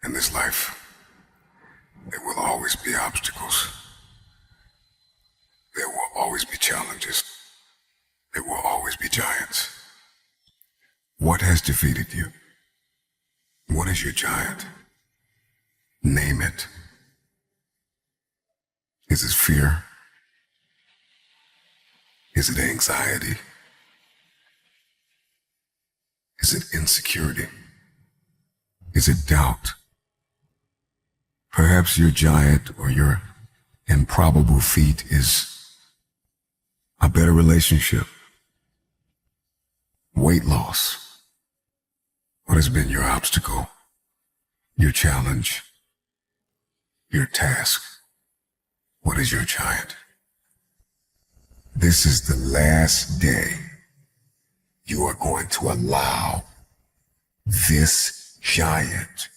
In this life, there will always be obstacles. There will always be challenges. There will always be giants. What has defeated you? What is your giant? Name it. Is it fear? Is it anxiety? Is it insecurity? Is it doubt? Perhaps your giant or your improbable feat is a better relationship, weight loss. What has been your obstacle, your challenge, your task? What is your giant? This is the last day you are going to allow this giant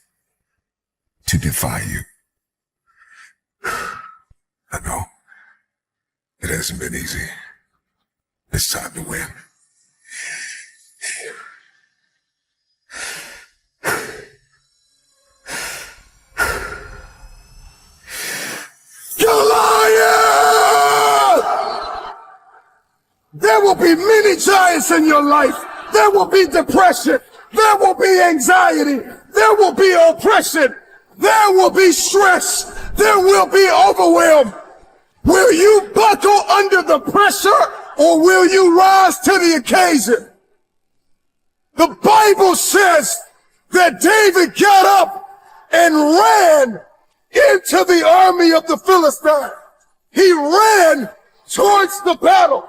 to defy you. I know it hasn't been easy. It's time to win. There will be many giants in your life. There will be depression. There will be anxiety. There will be oppression. There will be stress. There will be overwhelm. Will you buckle under the pressure or will you rise to the occasion? The Bible says that David got up and ran into the army of the Philistines. He ran towards the battle.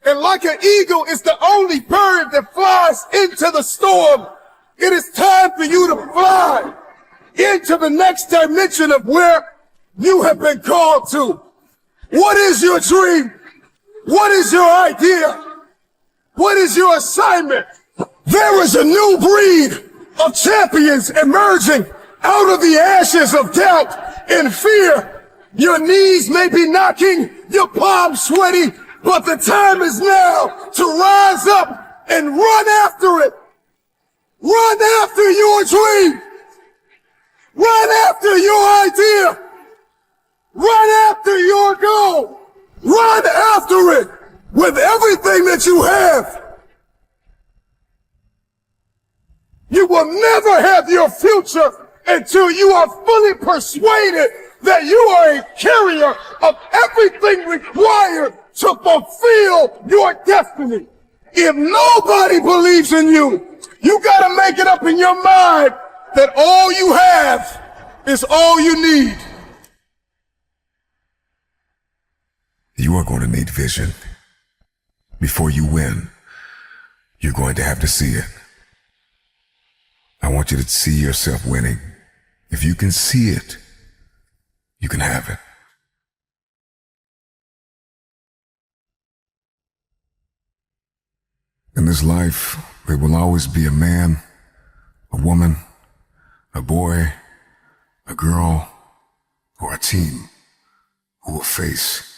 And like an eagle is the only bird that flies into the storm, it is time for you to fly into the next dimension of where you have been called to. What is your dream? What is your idea? What is your assignment? There is a new breed of champions emerging out of the ashes of doubt and fear. Your knees may be knocking, your palms sweaty, but the time is now to rise up and run after it. Run after your dream. Run after your idea. Run after your goal. Run after it with everything that you have. You will never have your future until you are fully persuaded that you are a carrier of everything required to fulfill your destiny. If nobody believes in you, you gotta make it up in your mind that all you have is all you need. You are going to need vision. Before you win, you're going to have to see it. I want you to see yourself winning. If you can see it, you can have it. In this life, there will always be a man, a woman, a boy, a girl, or a team who will face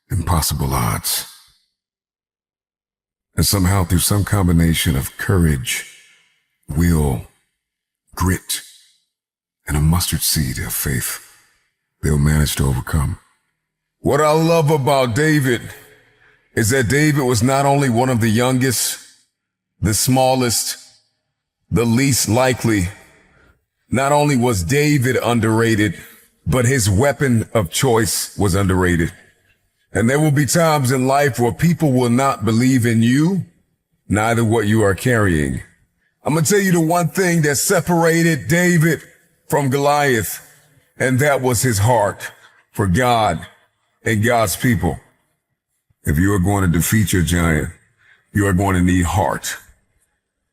impossible odds. And somehow, through some combination of courage, will, grit, and a mustard seed of faith, they'll manage to overcome. What I love about David is that David was not only one of the youngest, the smallest, the least likely. Not only was David underrated, but his weapon of choice was underrated. And there will be times in life where people will not believe in you, neither what you are carrying. I'm going to tell you the one thing that separated David from Goliath, and that was his heart for God and God's people. If you are going to defeat your giant, you are going to need heart.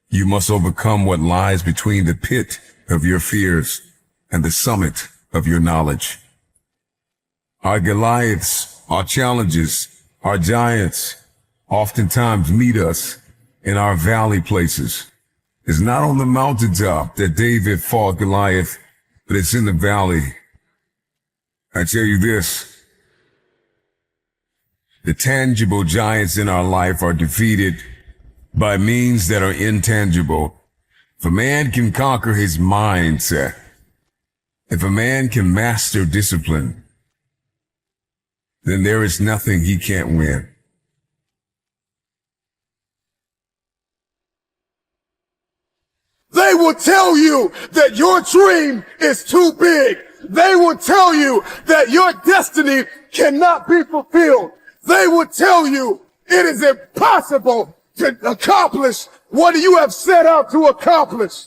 You must overcome what lies between the pit of your fears and the summit of your knowledge. Our Goliaths, our challenges, our giants oftentimes meet us in our valley places. It's not on the mountaintop that David fought Goliath, but it's in the valley. I tell you this, the tangible giants in our life are defeated by means that are intangible. If a man can conquer his mindset, If a man can master discipline, then there is nothing he can't win. They will tell you that your dream is too big. They will tell you that your destiny cannot be fulfilled. They will tell you it is impossible to accomplish what you have set out to accomplish.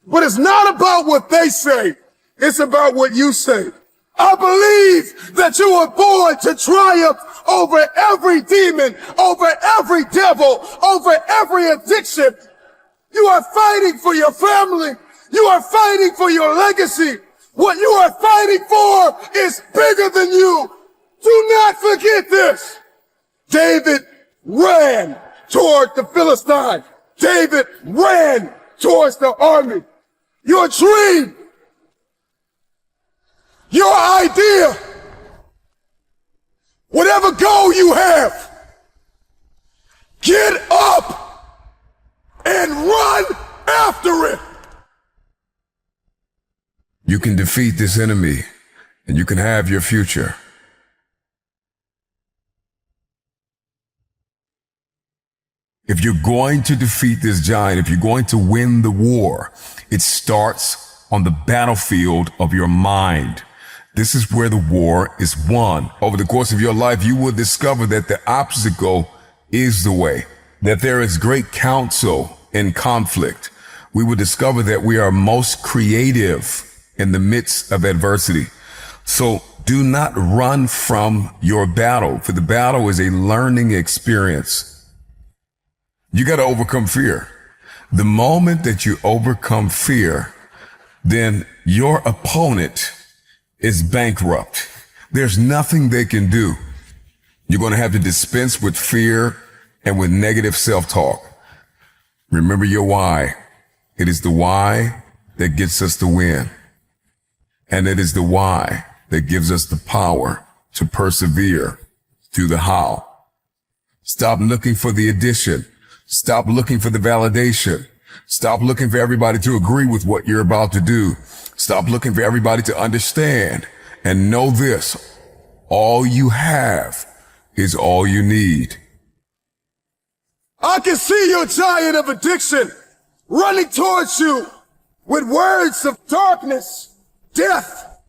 But it's not about what they say. It's about what you say. I believe that you were born to triumph over every demon, over every devil, over every addiction. You are fighting for your family. You are fighting for your legacy. What you are fighting for is bigger than you. Do not forget this. David ran toward the Philistine. David ran towards the army. Your dream, your idea, whatever goal you have, get up and run after it. You can defeat this enemy, and you can have your future. If you're going to defeat this giant, if you're going to win the war, it starts on the battlefield of your mind. This is where the war is won. Over the course of your life, you will discover that the obstacle is the way, that there is great counsel in conflict. We will discover that we are most creative in the midst of adversity. So do not run from your battle, for the battle is a learning experience. You got to overcome fear. The moment that you overcome fear, then your opponent is bankrupt. There's nothing they can do. You're going to have to dispense with fear and with negative self-talk. Remember your why. It is the why that gets us the win. And it is the why that gives us the power to persevere through the how. Stop looking for the addition. Stop looking for the validation. Stop looking for everybody to agree with what you're about to do. Stop looking for everybody to understand. And know this, all you have is all you need. I can see your giant of addiction running towards you with words of darkness, death,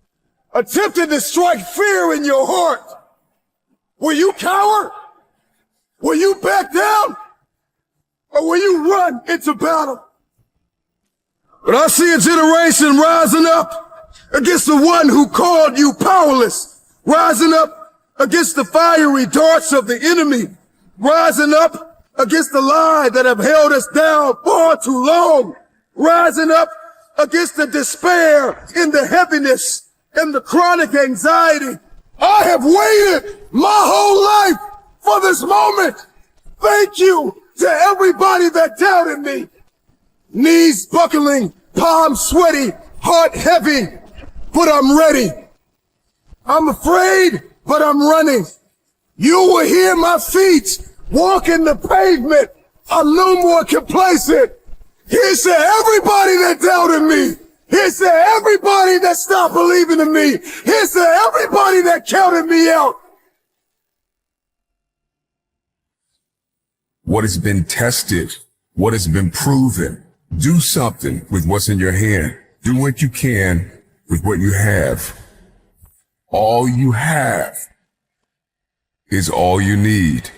attempting to strike fear in your heart. Will you cower? Will you back down? Or will you run into battle? But I see a generation rising up against the one who called you powerless, rising up against the fiery darts of the enemy, rising up against the lie that have held us down far too long, rising up against the despair and the heaviness and the chronic anxiety. I have waited my whole life for this moment. Thank you to everybody that doubted me. Knees buckling, palms sweaty, heart heavy, but I'm ready. I'm afraid, but I'm running. You will hear my feet walking the pavement. I'm no more complacent. Here's to everybody that doubted me. Here's to everybody that stopped believing in me. Here's to everybody that counted me out. What has been tested, what has been proven. Do something with what's in your hand. Do what you can with what you have. All you have is all you need.